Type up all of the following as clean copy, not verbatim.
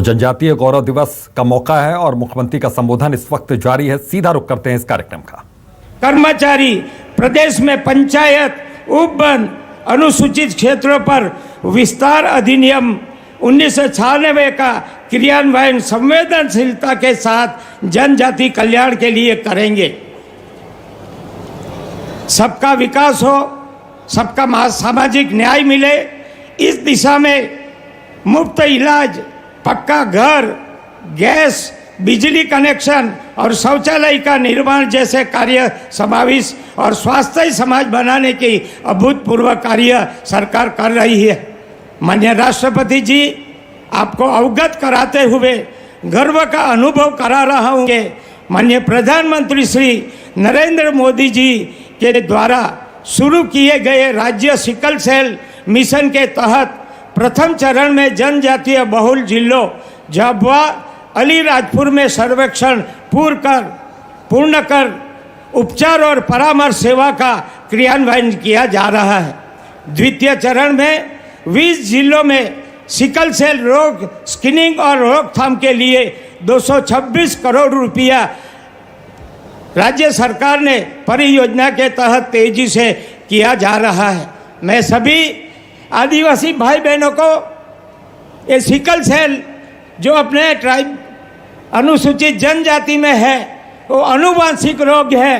जनजातीय गौरव दिवस का मौका है और मुख्यमंत्री का संबोधन इस वक्त जारी है। सीधा रुख करते हैं इस कार्यक्रम का। कर्मचारी प्रदेश में पंचायत उपवन अनुसूचित क्षेत्रों पर विस्तार अधिनियम 1996 का क्रियान्वयन संवेदनशीलता के साथ जनजाति कल्याण के लिए करेंगे। सबका विकास हो, सबका सामाजिक न्याय मिले, इस दिशा में मुफ्त इलाज, पक्का घर, गैस, बिजली कनेक्शन और शौचालय का निर्माण जैसे कार्य समावेश और स्वास्थ्य समाज बनाने की अभूतपूर्व कार्य सरकार कर रही है। माननीय राष्ट्रपति जी, आपको अवगत कराते हुए गर्व का अनुभव करा रहा हूँ कि माननीय प्रधानमंत्री श्री नरेंद्र मोदी जी के द्वारा शुरू किए गए राज्य सिकल सेल मिशन के तहत प्रथम चरण में जनजातीय बहुल जिलों झाबुआ, अलीराजपुर में सर्वेक्षण पूर्ण कर उपचार और परामर्श सेवा का क्रियान्वयन किया जा रहा है। द्वितीय चरण में 20 जिलों में सिकल सेल रोग स्क्रीनिंग और रोकथाम के लिए 226 करोड़ रुपया राज्य सरकार ने परियोजना के तहत तेजी से किया जा रहा है। मैं सभी आदिवासी भाई बहनों को ये सिकल सेल जो अपने ट्राइब अनुसूचित जनजाति में है, वो अनुवांशिक रोग है।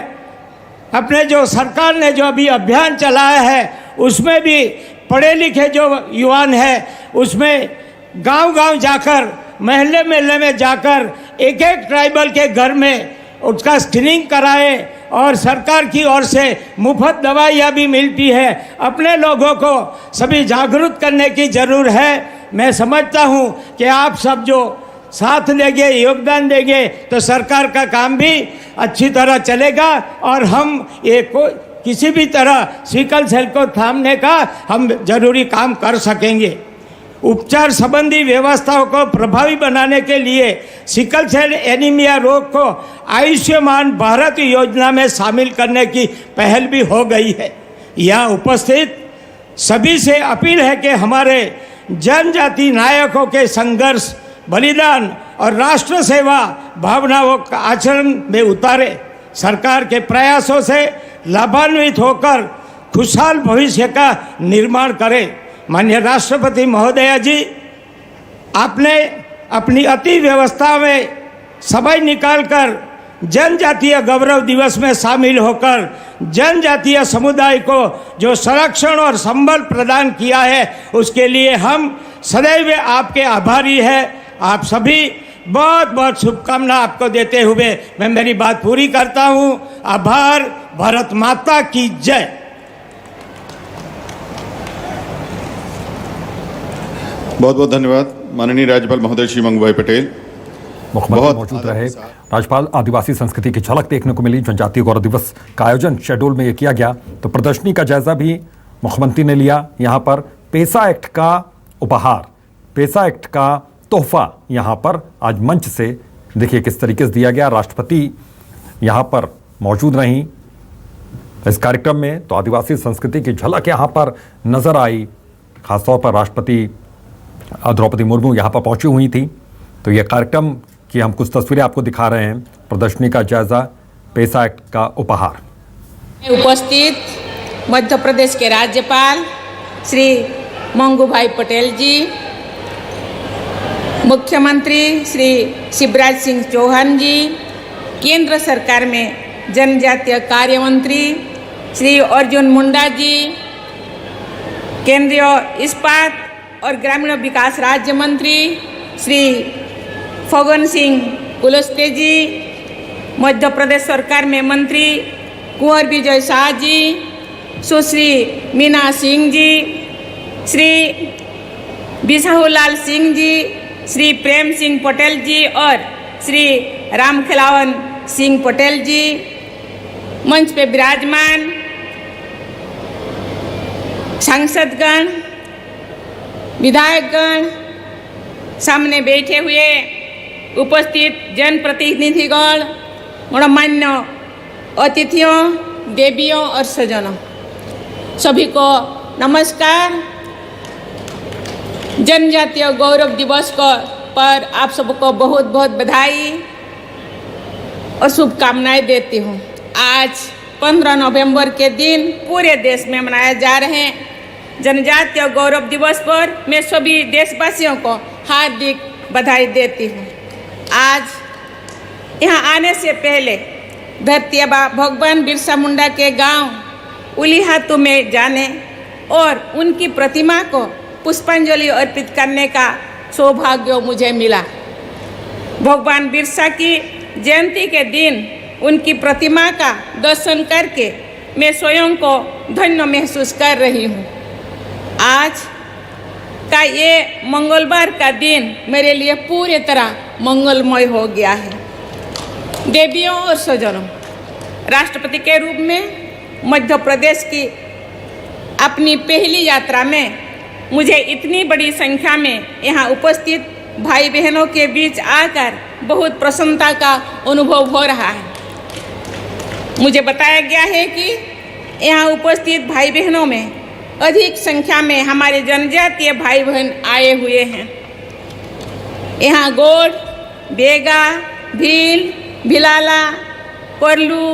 अपने जो सरकार ने जो अभी अभियान चलाया है, उसमें भी पढ़े लिखे जो युवान हैं, उसमें गांव-गांव जाकर, महल्ले महल्ले में जाकर एक एक ट्राइबल के घर में उसका स्क्रीनिंग कराए और सरकार की ओर से मुफ्त दवाइयाँ भी मिलती है। अपने लोगों को सभी जागरूक करने की ज़रूरत है। मैं समझता हूँ कि आप सब जो साथ देंगे, योगदान देंगे, तो सरकार का काम भी अच्छी तरह चलेगा और हम ये किसी भी तरह सिकल सेल को थामने का हम जरूरी काम कर सकेंगे। उपचार संबंधी व्यवस्थाओं को प्रभावी बनाने के लिए सिकल सेल एनीमिया रोग को आयुष्मान भारत योजना में शामिल करने की पहल भी हो गई है। यहाँ उपस्थित सभी से अपील है कि हमारे जनजाति नायकों के संघर्ष, बलिदान और राष्ट्र सेवा भावनाओं का आचरण में उतारे। सरकार के प्रयासों से लाभान्वित होकर खुशहाल भविष्य का निर्माण करें। माननीय राष्ट्रपति महोदया जी, आपने अपनी अति व्यवस्था में समय निकालकर जनजातीय गौरव दिवस में शामिल होकर जनजातीय समुदाय को जो संरक्षण और संबल प्रदान किया है, उसके लिए हम सदैव आपके आभारी हैं। आप सभी बहुत बहुत शुभकामना आपको देते हुए मैं मेरी बात पूरी करता हूँ। आभार। भारत माता की जय। बहुत बहुत धन्यवाद माननीय राज्यपाल महोदय श्री मंगूभाई पटेल। मुख्यमंत्री मौजूद रहे। राज्यपाल, आदिवासी संस्कृति की झलक देखने को मिली। जनजातीय गौरव दिवस का आयोजन शेड्यूल में ये किया गया, तो प्रदर्शनी का जायजा भी मुख्यमंत्री ने लिया। यहाँ पर पेसा एक्ट का उपहार, पेसा एक्ट का तोहफा यहाँ पर आज मंच से देखिए किस तरीके से दिया गया। राष्ट्रपति यहाँ पर मौजूद रहीं इस कार्यक्रम में, तो आदिवासी संस्कृति की झलक यहाँ पर नजर आई। खासतौर पर राष्ट्रपति द्रौपदी मुर्मू यहाँ पर पहुंची हुई थी। तो यह कार्यक्रम की हम कुछ तस्वीरें आपको दिखा रहे हैं। प्रदर्शनी का जायजा, पेसा एक्ट का उपहार। उपस्थित मध्य प्रदेश के राज्यपाल श्री मंगूभाई पटेल जी, मुख्यमंत्री श्री शिवराज सिंह चौहान जी, केंद्र सरकार में जनजातीय कार्य मंत्री श्री अर्जुन मुंडा जी, केंद्रीय इस्पात और ग्रामीण विकास राज्य मंत्री श्री फग्गन सिंह कुलस्ते जी, मध्य प्रदेश सरकार में मंत्री कुंवर विजय शाह जी, सुश्री मीना सिंह जी, श्री बिसाहुलाल सिंह जी, श्री प्रेम सिंह पटेल जी और श्री रामखिलावन सिंह पटेल जी, मंच पे विराजमान सांसदगण, विधायकगण, सामने बैठे हुए उपस्थित जनप्रतिनिधिगण, गणमान्य अतिथियों, देवियों और सज्जनों, सभी को नमस्कार। जनजातीय गौरव दिवस को पर आप सबको बहुत बहुत बधाई और शुभकामनाएं देती हूँ। आज 15 नवंबर के दिन पूरे देश में मनाया जा रहे हैं जनजातीय गौरव दिवस पर मैं सभी देशवासियों को हार्दिक बधाई देती हूँ। आज यहाँ आने से पहले धरती आबा भगवान बिरसा मुंडा के गांव उलीहातू में जाने और उनकी प्रतिमा को पुष्पांजलि अर्पित करने का सौभाग्य मुझे मिला। भगवान बिरसा की जयंती के दिन उनकी प्रतिमा का दर्शन करके मैं स्वयं को धन्य महसूस कर रही हूँ। आज का ये मंगलवार का दिन मेरे लिए पूरी तरह मंगलमय हो गया है। देवियों और स्वजनों, राष्ट्रपति के रूप में मध्य प्रदेश की अपनी पहली यात्रा में मुझे इतनी बड़ी संख्या में यहाँ उपस्थित भाई बहनों के बीच आकर बहुत प्रसन्नता का अनुभव हो रहा है। मुझे बताया गया है कि यहाँ उपस्थित भाई बहनों में अधिक संख्या में हमारे जनजातीय भाई बहन आए हुए हैं। यहाँ गोड, बेगा, भील, भिलाला, कोरलू,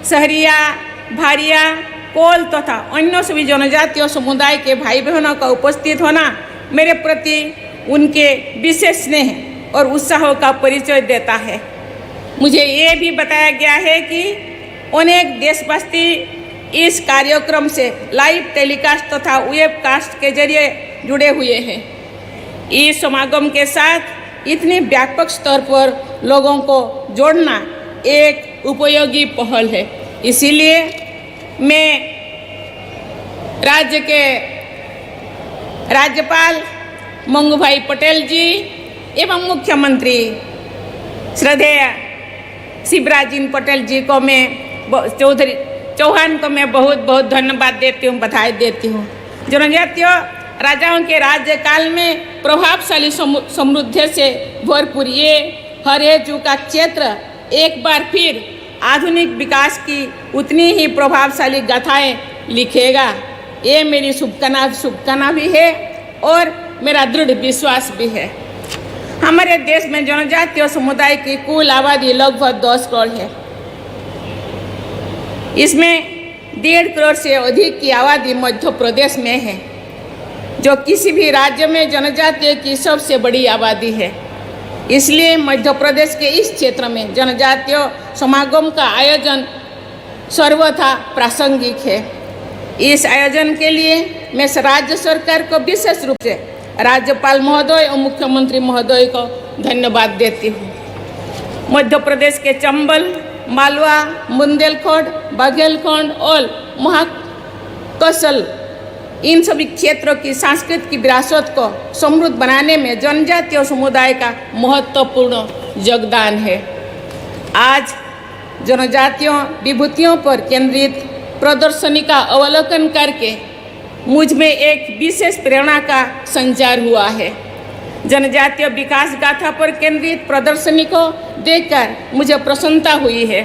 सहरिया, भारिया, कोल तथा अन्य सभी जनजातीय समुदाय के भाई बहनों का उपस्थित होना मेरे प्रति उनके विशेष स्नेह और उत्साह का परिचय देता है। मुझे ये भी बताया गया है कि अनेक देशवासी इस कार्यक्रम से लाइव टेलीकास्ट तथा वेबकास्ट के जरिए जुड़े हुए हैं। इस समागम के साथ इतने व्यापक स्तर पर लोगों को जोड़ना एक उपयोगी पहल है। इसीलिए मैं राज्य के राज्यपाल मंगूभाई पटेल जी एवं मुख्यमंत्री श्रद्धेय शिवराज पटेल जी को मैं चौहान को मैं बहुत बहुत धन्यवाद देती हूँ, बधाई देती हूँ। जनजातीय राजाओं के राज्यकाल में प्रभावशाली समृद्धि से भरपूर ये हरेजू का क्षेत्र एक बार फिर आधुनिक विकास की उतनी ही प्रभावशाली गाथाएं लिखेगा। ये मेरी शुभकामना भी है और मेरा दृढ़ विश्वास भी है। हमारे देश में जनजातीय समुदाय की कुल आबादी लगभग 10 करोड़ है। इसमें 1.5 करोड़ से अधिक की आबादी मध्य प्रदेश में है, जो किसी भी राज्य में जनजातीय की सबसे बड़ी आबादी है। इसलिए मध्य प्रदेश के इस क्षेत्र में जनजातीय समागम का आयोजन सर्वथा प्रासंगिक है। इस आयोजन के लिए मैं राज्य सरकार को विशेष रूप से राज्यपाल महोदय और मुख्यमंत्री महोदय को धन्यवाद देती हूँ। मध्य प्रदेश के चंबल, मालवा, बुंदेलखंड, बाघेलखंड और महाकौशल इन सभी क्षेत्रों की सांस्कृतिक विरासत को समृद्ध बनाने में जनजातीय समुदाय का महत्वपूर्ण योगदान है। आज जनजातीय विभूतियों पर केंद्रित प्रदर्शनी का अवलोकन करके मुझ में एक विशेष प्रेरणा का संचार हुआ है। जनजातीय विकास गाथा पर केंद्रित प्रदर्शनी को देखकर मुझे प्रसन्नता हुई है।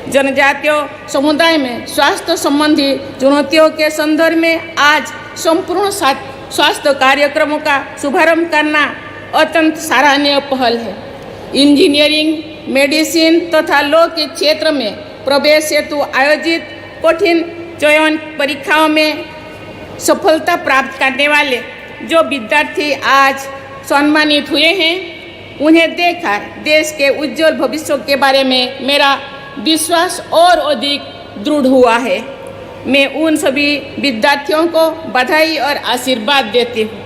जनजातीय समुदाय में स्वास्थ्य संबंधी चुनौतियों के संदर्भ में आज संपूर्ण स्वास्थ्य कार्यक्रमों का शुभारंभ करना अत्यंत सराहनीय पहल है। इंजीनियरिंग, मेडिसिन तथा लॉ के क्षेत्र में प्रवेश हेतु आयोजित कठिन चयन परीक्षाओं में सफलता प्राप्त करने वाले जो विद्यार्थी आज सम्मानित हुए हैं, उन्हें देखकर देश के उज्जवल भविष्य के बारे में मेरा विश्वास और अधिक दृढ़ हुआ है। मैं उन सभी विद्यार्थियों को बधाई और आशीर्वाद देती हूँ।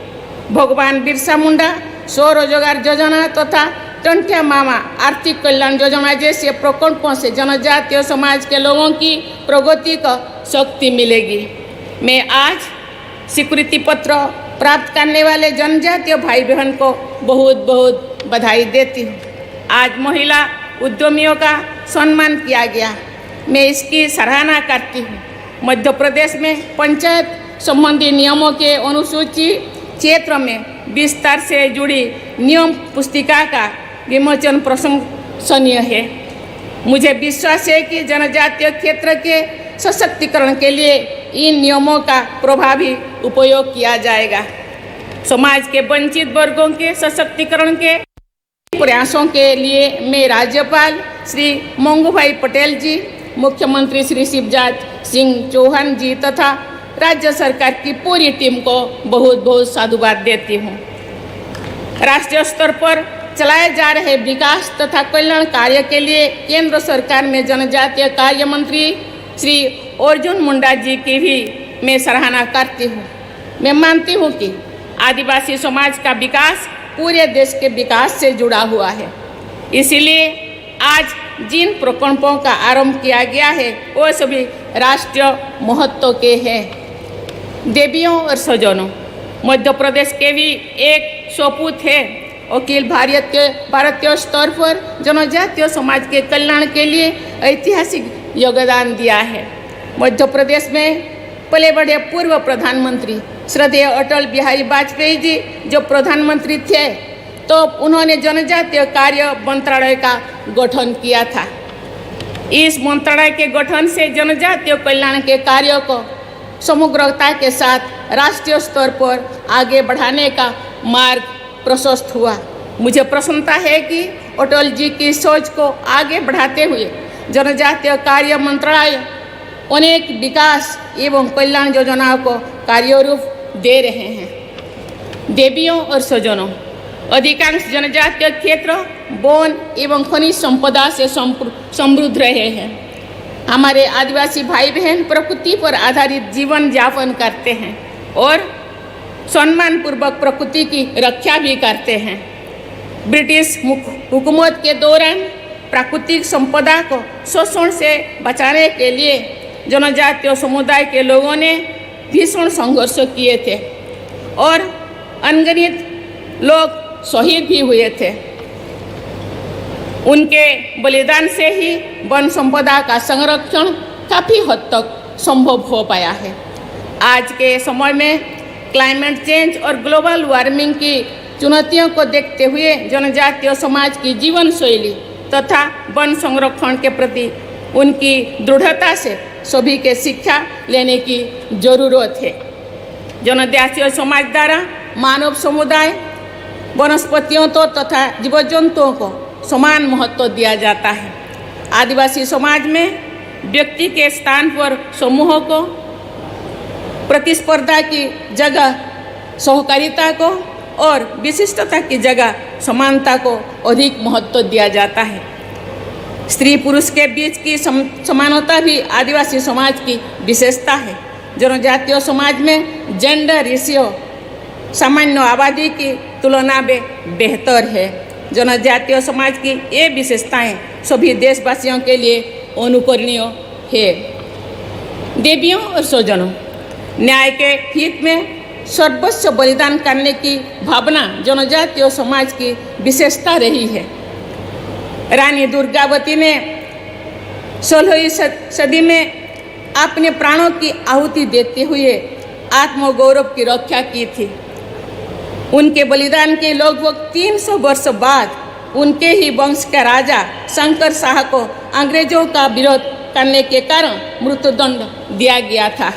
भगवान बिरसा मुंडा स्वरोजगार योजना तथा टंट्या मामा आर्थिक कल्याण योजना जैसे प्रकल्पों से जनजातीय समाज के लोगों की प्रगति को शक्ति मिलेगी। मैं आज स्वीकृति पत्र प्राप्त करने वाले जनजातीय भाई बहन को बहुत बहुत बधाई देती हूँ। आज महिला उद्यमियों का सम्मान किया गया, मैं इसकी सराहना करती हूँ। मध्य प्रदेश में पंचायत संबंधी नियमों के अनुसूची क्षेत्र में विस्तार से जुड़ी नियम पुस्तिका का विमोचन प्रशंसनीय है। मुझे विश्वास है कि जनजातीय क्षेत्र के सशक्तिकरण के लिए इन नियमों का प्रभावी उपयोग किया जाएगा। समाज के वंचित वर्गों के सशक्तिकरण के प्रयासों के लिए मैं राज्यपाल श्री मंगूभाई पटेल जी, मुख्यमंत्री श्री शिवराज सिंह चौहान जी तथा राज्य सरकार की पूरी टीम को बहुत बहुत साधुवाद देती हूँ। राष्ट्रीय स्तर पर चलाए जा रहे विकास तथा कल्याण कार्य के लिए केंद्र सरकार में जनजातीय कार्य मंत्री श्री अर्जुन मुंडा जी की भी मैं सराहना करती हूँ। मैं मानती हूँ कि आदिवासी समाज का विकास पूरे देश के विकास से जुड़ा हुआ है। इसीलिए आज जिन प्रकल्पों का आरंभ किया गया है वो सभी राष्ट्रीय महत्व के हैं। देवियों और स्वजनों, मध्य प्रदेश के भी एक सपूत है अखिल भारतीय स्तर पर जनजातीय समाज के कल्याण के लिए ऐतिहासिक योगदान दिया है। मध्य प्रदेश में पले बड़े पूर्व प्रधानमंत्री श्रद्धेय अटल बिहारी वाजपेयी जी जो प्रधानमंत्री थे तो उन्होंने जनजातीय कार्य मंत्रालय का गठन किया था। इस मंत्रालय के गठन से जनजातीय कल्याण के कार्यों को समग्रता के साथ राष्ट्रीय स्तर पर आगे बढ़ाने का मार्ग प्रशस्त हुआ। मुझे प्रसन्नता है कि अटल जी की सोच को आगे बढ़ाते हुए जनजातीय कार्य मंत्रालय अनेक विकास एवं कल्याण योजनाओं को कार्यरूप दे रहे हैं। देवियों और स्वजनों, अधिकांश जनजातीय क्षेत्र वन एवं खनिज संपदा से समृद्ध रहे हैं। हमारे आदिवासी भाई बहन प्रकृति पर आधारित जीवन यापन करते हैं और सम्मानपूर्वक प्रकृति की रक्षा भी करते हैं। ब्रिटिश हुकूमत के दौरान प्राकृतिक संपदा को शोषण से बचाने के लिए जनजातीय समुदाय के लोगों ने भीषण संघर्ष किए थे और अनगिनत लोग शहीद भी हुए थे। उनके बलिदान से ही वन संपदा का संरक्षण काफ़ी हद तक संभव हो पाया है। आज के समय में क्लाइमेट चेंज और ग्लोबल वार्मिंग की चुनौतियों को देखते हुए जनजातीय समाज की जीवन शैली तथा वन संरक्षण के प्रति उनकी दृढ़ता से सभी के शिक्षा लेने की जरूरत है। जनजातीय समाज द्वारा मानव समुदाय वनस्पतियों तो तथा जीव जंतुओं को समान महत्व दिया जाता है। आदिवासी समाज में व्यक्ति के स्थान पर समूहों को, प्रतिस्पर्धा की जगह सहकारिता को और विशिष्टता की जगह समानता को अधिक महत्व दिया जाता है। स्त्री पुरुष के बीच की समानता भी आदिवासी समाज की विशेषता है। जनजातीय समाज में जेंडर रेशियो सामान्य आबादी की तुलना में बेहतर है। जनजातीय समाज की ये विशेषताएं सभी देशवासियों के लिए अनुकरणीय है। देवियों और स्वजनों, न्याय के हित में सर्वस्व बलिदान करने की भावना जनजातीय समाज की विशेषता रही है। रानी दुर्गावती ने 16वीं सदी में अपने प्राणों की आहुति देते हुए आत्मगौरव की रक्षा की थी। उनके बलिदान के लगभग 300 वर्ष बाद उनके ही वंश के राजा शंकर शाह को अंग्रेजों का विरोध करने के कारण मृत्युदंड दिया गया था।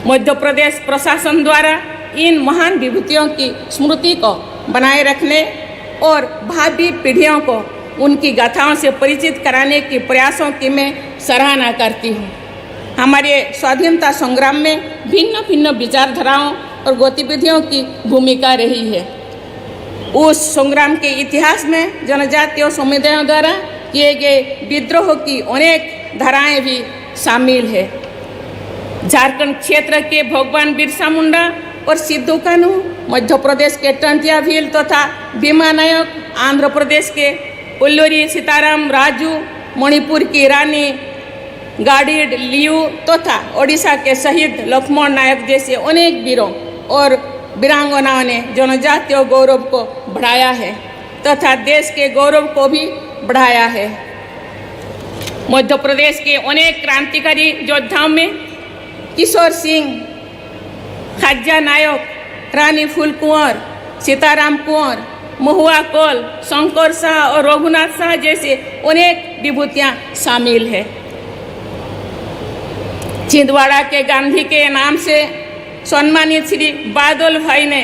मध्य प्रदेश प्रशासन द्वारा इन महान विभूतियों की स्मृति को बनाए रखने और भावी पीढ़ियों को उनकी गाथाओं से परिचित कराने के प्रयासों की मैं सराहना करती हूँ। हमारे स्वाधीनता संग्राम में भिन्न भिन्न विचारधाराओं और गतिविधियों की भूमिका रही है। उस संग्राम के इतिहास में जनजातीय समुदायों द्वारा किए गए विद्रोह की अनेक धाराएं भी शामिल है। झारखंड क्षेत्र के भगवान बिरसा मुंडा और सिद्धू कान्हू, मध्य प्रदेश के टंटिया भील तथा भीमा नायक, आंध्र प्रदेश के उल्लूरी सीताराम राजू, मणिपुर की रानी गाड़ी लियू तथा ओडिशा के शहीद लक्ष्मण नायक जैसे अनेक वीरों और वीरांगनाओं ने जनजातीय गौरव को बढ़ाया है तथा देश के गौरव को भी बढ़ाया है। मध्य प्रदेश के अनेक क्रांतिकारी योद्धाओं में किशोर सिंह, खाजा नायक, रानी फूल कुंवर, सीताराम कुंवर, महुआ कोल, शंकर शाह और रघुनाथ शाह जैसे अनेक विभूतियाँ शामिल है। छिंदवाड़ा के गांधी के नाम से सम्मानित श्री बादल भाई ने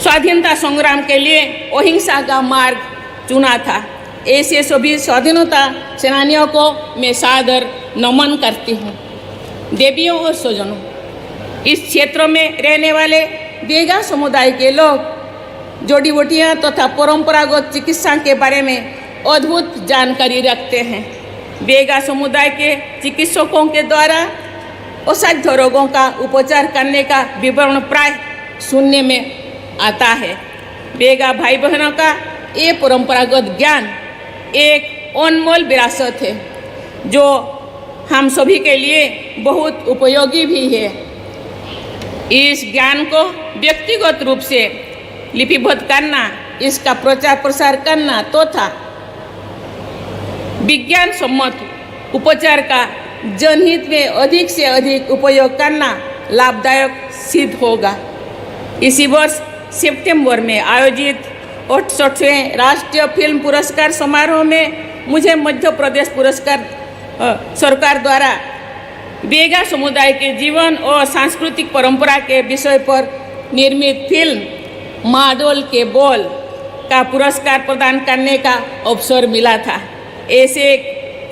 स्वाधीनता संग्राम के लिए अहिंसा का मार्ग चुना था। ऐसे सभी स्वाधीनता सेनानियों को मैं सादर नमन करती हूँ। देवियों और स्वजनों, इस क्षेत्र में रहने वाले बेगा समुदाय के लोग जड़ी बूटियाँ तथा परंपरागत चिकित्सा के बारे में अद्भुत जानकारी रखते हैं। बेगा समुदाय के चिकित्सकों के द्वारा असाध्य रोगों का उपचार करने का विवरण प्राय सुनने में आता है। बेगा भाई बहनों का ये परंपरागत ज्ञान एक अनमोल विरासत है जो हम सभी के लिए बहुत उपयोगी भी है। इस ज्ञान को व्यक्तिगत रूप से लिपिबद्ध करना, इसका प्रचार प्रसार करना तथा विज्ञान सम्मत उपचार का जनहित में अधिक से अधिक उपयोग करना लाभदायक सिद्ध होगा। इसी वर्ष सितंबर में आयोजित 68वें राष्ट्रीय फिल्म पुरस्कार समारोह में मुझे मध्य प्रदेश पुरस्कार सरकार द्वारा बेगा समुदाय के जीवन और सांस्कृतिक परंपरा के विषय पर निर्मित फिल्म माडोल के बोल का पुरस्कार प्रदान करने का अवसर मिला था। ऐसे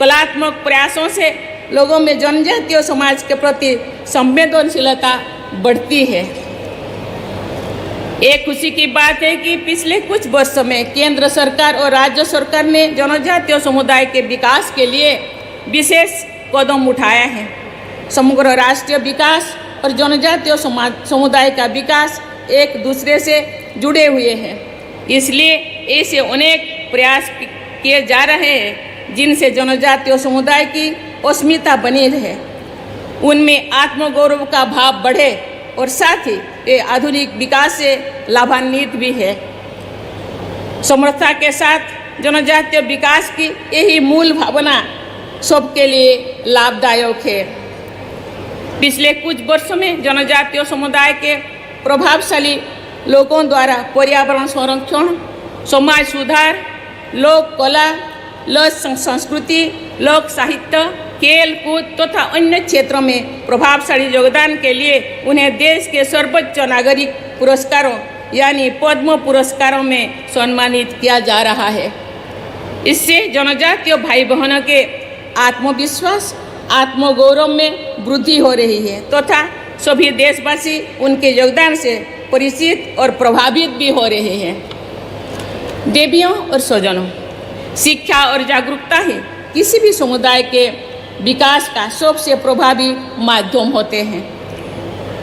कलात्मक प्रयासों से लोगों में जनजातीय समाज के प्रति संवेदनशीलता बढ़ती है। एक खुशी की बात है कि पिछले कुछ वर्षों में केंद्र सरकार और राज्य सरकार ने जनजातीय समुदाय के विकास के लिए विशेष कदम उठाया है। समग्र राष्ट्रीय विकास और जनजातीय समुदाय का विकास एक दूसरे से जुड़े हुए हैं। इसलिए ऐसे अनेक प्रयास किए जा रहे हैं जिनसे जनजातीय समुदाय की अस्मिता बनी रहे, उनमें आत्मगौरव का भाव बढ़े और साथ ही ये आधुनिक विकास से लाभान्वित भी है। समर्थता के साथ जनजातीय विकास की यही मूल भावना सबके लिए लाभदायक है। पिछले कुछ वर्षों में जनजातीय समुदाय के प्रभावशाली लोगों द्वारा पर्यावरण संरक्षण, समाज सुधार, लोक कला, लोक संस्कृति, लोक साहित्य, खेल कूद तथा अन्य क्षेत्रों में प्रभावशाली योगदान के लिए उन्हें देश के सर्वोच्च नागरिक पुरस्कारों यानी पद्म पुरस्कारों में सम्मानित किया जा रहा है। इससे जनजातीय भाई बहनों के आत्मविश्वास, आत्मगौरव में वृद्धि हो रही है तथा सभी देशवासी उनके योगदान से परिचित और प्रभावित भी हो रहे हैं। देवियों और स्वजनों, शिक्षा और जागरूकता ही किसी भी समुदाय के विकास का सबसे प्रभावी माध्यम होते हैं।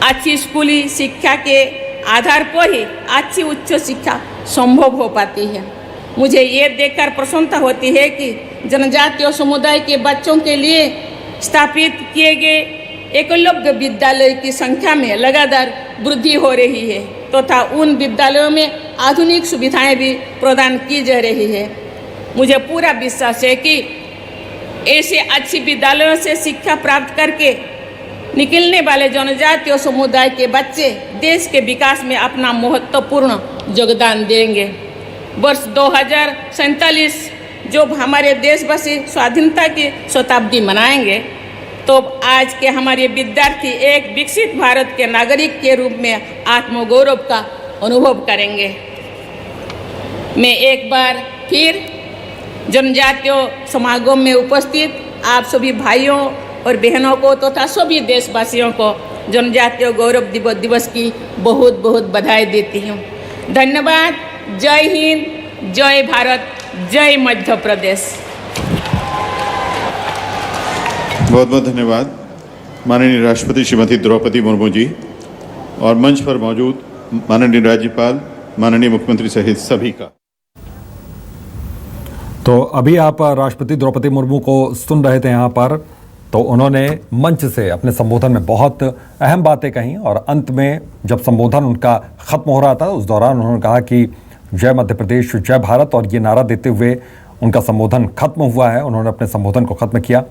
अच्छी स्कूली शिक्षा के आधार पर ही अच्छी उच्च शिक्षा संभव हो पाती है। मुझे ये देखकर प्रसन्नता होती है कि जनजातीय समुदाय के बच्चों के लिए स्थापित किए गए एकलव्य विद्यालय की संख्या में लगातार वृद्धि हो रही है तथा उन विद्यालयों में आधुनिक सुविधाएं भी प्रदान की जा रही है। मुझे पूरा विश्वास है कि ऐसे अच्छी विद्यालयों से शिक्षा प्राप्त करके निकलने वाले जनजातीय समुदाय के बच्चे देश के विकास में अपना महत्वपूर्ण योगदान देंगे। वर्ष 2047 जब हमारे देशवासी स्वाधीनता की शताब्दी मनाएंगे तो आज के हमारे विद्यार्थी एक विकसित भारत के नागरिक के रूप में आत्मगौरव का अनुभव करेंगे। मैं एक बार फिर जनजातीय समागम में उपस्थित आप सभी भाइयों और बहनों को तथा सभी देशवासियों को जनजातीय गौरव दिवस की बहुत बहुत बधाई देती हूँ। धन्यवाद। जय हिंद, जय भारत, जय मध्य प्रदेश। बहुत बहुत धन्यवाद माननीय राष्ट्रपति श्रीमती द्रौपदी मुर्मू जी और मंच पर मौजूद माननीय राज्यपाल, माननीय मुख्यमंत्री सहित सभी का। तो अभी आप राष्ट्रपति द्रौपदी मुर्मू को सुन रहे थे यहाँ पर, तो उन्होंने मंच से अपने संबोधन में बहुत अहम बातें कहीं और अंत में जब संबोधन उनका खत्म हो रहा था उस दौरान उन्होंने कहा कि जय मध्य प्रदेश, जय भारत, और ये नारा देते हुए उनका संबोधन खत्म हुआ है। उन्होंने अपने संबोधन को खत्म किया।